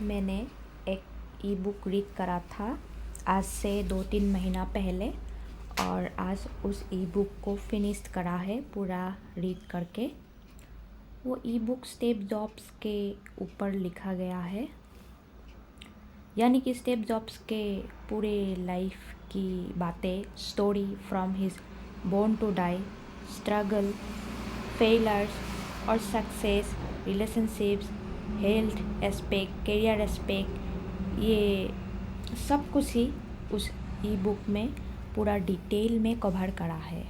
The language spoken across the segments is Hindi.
मैंने एक ई बुक रीड करा था आज से 2-3 महीना पहले और आज उस ई बुक को फिनिश करा है पूरा रीड करके। वो ई बुक स्टीव जॉब्स के ऊपर लिखा गया है, यानी कि स्टीव जॉब्स के पूरे लाइफ की बातें, story from his born to die, struggle, failures और success, relationships, health aspect, career aspect, ये सब कुछ ही उस ई बुक में पूरा डिटेल में कवर करा है।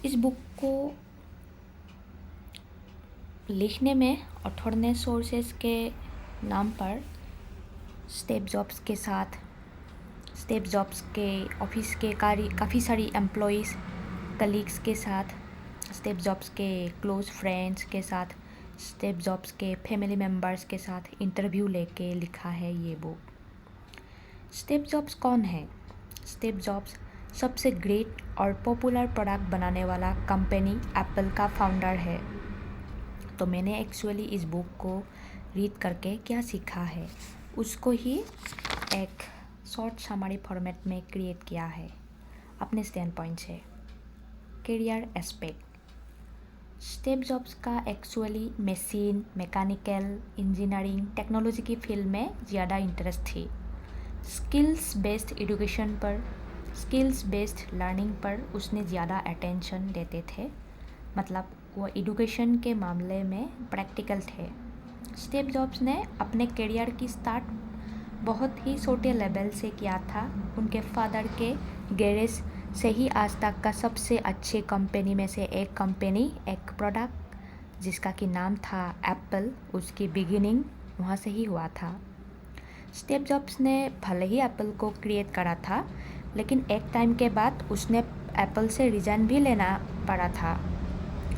इस बुक को लिखने में ऑथर ने सोर्सेस के नाम पर स्टीव जॉब्स के साथ, स्टीव जॉब्स के ऑफिस के काफ़ी सारी एम्प्लॉइज़, कलीग्स के साथ, स्टीव जॉब्स के क्लोज फ्रेंड्स के साथ, स्टीव जॉब्स के फैमिली मेम्बर्स के साथ इंटरव्यू लेके लिखा है ये बुक। स्टीव जॉब्स कौन है? स्टीव जॉब्स सबसे ग्रेट और पॉपुलर प्रोडक्ट बनाने वाला कंपनी एप्पल का फाउंडर है। तो मैंने एक्चुअली इस बुक को रीड करके क्या सीखा है उसको ही एक शॉर्ट समरी फॉर्मेट में क्रिएट किया है अपने स्टैंड पॉइंट से। करियर एस्पेक्ट, स्टीव जॉब्स का actually machine, mechanical, engineering, technology की फील्ड में ज़्यादा इंटरेस्ट थी। स्किल्स बेस्ड एजुकेशन पर, स्किल्स बेस्ड लर्निंग पर उसने ज़्यादा अटेंशन देते थे, मतलब वो एजुकेशन के मामले में प्रैक्टिकल थे। स्टीव जॉब्स ने अपने करियर की स्टार्ट बहुत ही छोटे लेवल से किया था। उनके फादर के गैरेज से ही आज तक का सबसे अच्छे कंपनी में से एक कंपनी, एक प्रोडक्ट जिसका कि नाम था एप्पल, उसकी बिगिनिंग वहाँ से ही हुआ था। स्टीव जॉब्स ने भले ही एप्पल को क्रिएट करा था, लेकिन एक टाइम के बाद उसने एप्पल से रिजाइन भी लेना पड़ा था।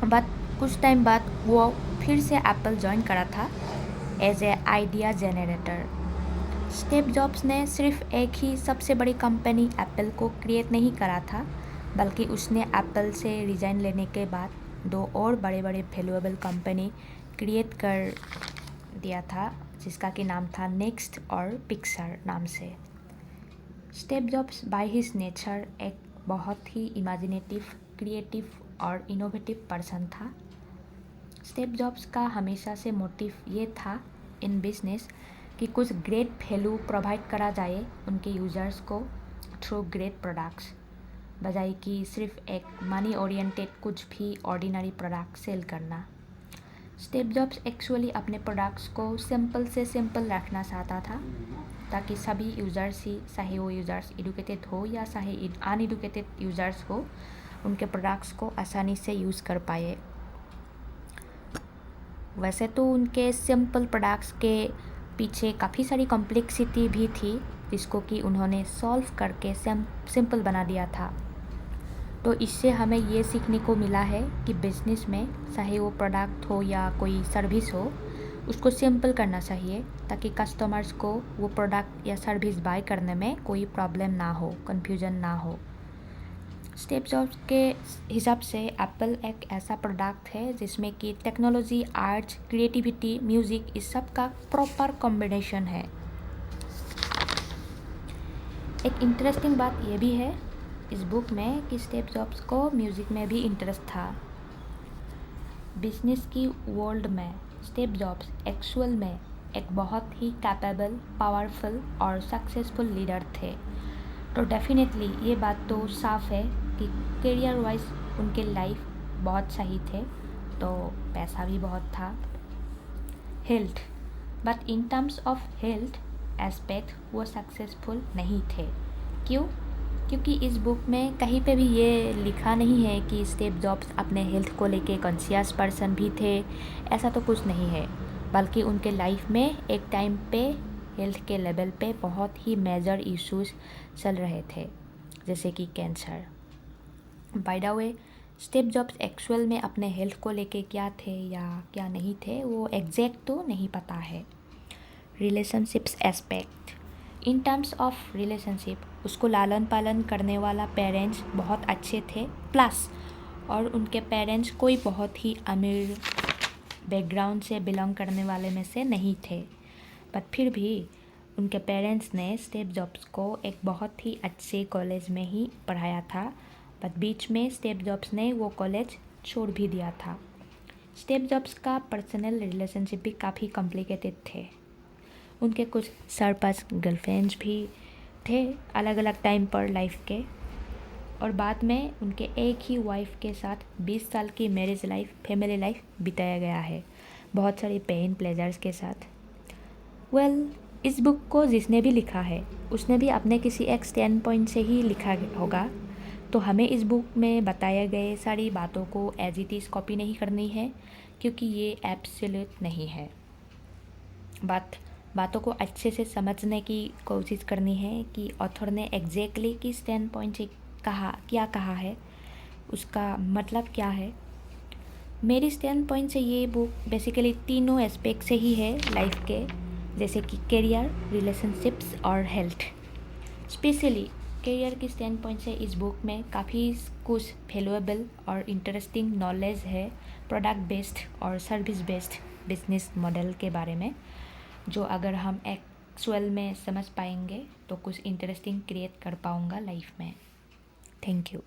बट कुछ टाइम बाद वो फिर से एप्पल ज्वाइन करा था as a idea generator. Steve Jobs ने सिर्फ एक ही सबसे बड़ी कंपनी एप्पल को क्रिएट नहीं करा था, बल्कि उसने एप्पल से रिजाइन लेने के बाद 2 और बड़े बड़े वैल्यूएबल कंपनी क्रिएट कर दिया था, जिसका कि नाम था नेक्स्ट और पिक्सर नाम से। Steve jobs by his nature एक बहुत ही इमेजिनेटिव, क्रिएटिव और इनोवेटिव पर्सन था। स्टीव जॉब्स का हमेशा से मोटिव ये था इन बिजनेस कि कुछ ग्रेट वैल्यू प्रोवाइड करा जाए उनके यूज़र्स को थ्रू ग्रेट प्रोडक्ट्स, बजाय कि सिर्फ एक मनी ओरिएंटेड कुछ भी ऑर्डिनरी प्रोडक्ट सेल करना। स्टीव जॉब्स एक्चुअली अपने प्रोडक्ट्स को सिंपल से सिंपल रखना चाहता था, ताकि सभी यूज़र्स ही, चाहे वो यूज़र्स एडुकेटेड हो या चाहे अनएडुकेटेड यूज़र्स हो, उनके प्रोडक्ट्स को आसानी से यूज़ कर पाए। वैसे तो उनके सिंपल प्रोडक्ट्स के पीछे काफ़ी सारी कॉम्प्लेक्सिटी भी थी, जिसको कि उन्होंने सॉल्व करके सिंपल बना दिया था। तो इससे हमें ये सीखने को मिला है कि बिज़नेस में चाहे वो प्रोडक्ट हो या कोई सर्विस हो, उसको सिंपल करना चाहिए, ताकि कस्टमर्स को वो प्रोडक्ट या सर्विस बाय करने में कोई प्रॉब्लम ना हो, कन्फ्यूजन ना हो। स्टीव जॉब्स के हिसाब से एप्पल एक ऐसा प्रोडक्ट है जिसमें कि टेक्नोलॉजी, आर्ट्स, क्रिएटिविटी, म्यूज़िक, इस सब का प्रॉपर कॉम्बिनेशन है। एक इंटरेस्टिंग बात ये भी है इस बुक में कि स्टीव जॉब्स को म्यूज़िक में भी इंटरेस्ट था। बिजनेस की वर्ल्ड में स्टीव जॉब्स एक्चुअल में एक बहुत ही कैपेबल, पावरफुल और सक्सेसफुल लीडर थे। तो डेफिनेटली ये बात तो साफ है कि करियर वाइज उनके लाइफ बहुत सही थे, तो पैसा भी बहुत था। Health, but in terms of health aspect वो सक्सेसफुल नहीं थे। क्यों? क्योंकि इस बुक में कहीं पे भी ये लिखा नहीं है कि स्टीव जॉब्स अपने हेल्थ को लेके कॉन्शियस पर्सन भी थे, ऐसा तो कुछ नहीं है। बल्कि उनके लाइफ में एक टाइम पे हेल्थ के लेवल पे बहुत ही मेजर इश्यूज चल रहे थे, जैसे कि cancer. By the way, Steve jobs actual में अपने हेल्थ को लेके क्या थे या क्या नहीं थे वो एग्जैक्ट तो नहीं पता है। Relationships aspect, in terms of relationship उसको लालन पालन करने वाला पेरेंट्स बहुत अच्छे थे, प्लस और उनके पेरेंट्स कोई बहुत ही अमीर बैकग्राउंड से बिलोंग करने वाले में से नहीं थे, बट फिर भी उनके पेरेंट्स ने स्टीव जॉब्स को एक बहुत ही अच्छे कॉलेज में ही पढ़ाया था, बट बीच में स्टीव जॉब्स ने वो कॉलेज छोड़ भी दिया था। स्टीव जॉब्स का पर्सनल रिलेशनशिप भी काफ़ी कॉम्प्लिकेटेड थे। उनके कुछ सरपास गर्लफ्रेंड्स भी थे अलग अलग टाइम पर लाइफ के, और बाद में उनके एक ही वाइफ के साथ 20 साल की मैरिज लाइफ, फैमिली लाइफ बिताया गया है, बहुत सारी पेन प्लेजर्स के साथ। इस बुक को जिसने भी लिखा है उसने भी अपने किसी एक स्टैंड पॉइंट से ही लिखा होगा, तो हमें इस बुक में बताए गए सारी बातों को एज इट इज़ कॉपी नहीं करनी है, क्योंकि ये एब्सोल्यूट नहीं है। बातों को अच्छे से समझने की कोशिश करनी है कि ऑथर ने एग्जैक्टली किस स्टैंड पॉइंट से क्या कहा है, उसका मतलब क्या है। मेरी स्टैंड पॉइंट से ये बुक बेसिकली तीनों एस्पेक्ट से ही है लाइफ के, जैसे कि करियर, रिलेशनशिप्स और हेल्थ। स्पेशली करियर की स्टैंड पॉइंट से इस बुक में काफ़ी कुछ वैल्यूएबल और इंटरेस्टिंग नॉलेज है प्रोडक्ट बेस्ड और सर्विस बेस्ड बिजनेस मॉडल के बारे में, जो अगर हम एक्चुअल में समझ पाएंगे तो कुछ इंटरेस्टिंग क्रिएट कर पाऊँगा लाइफ में। Thank you.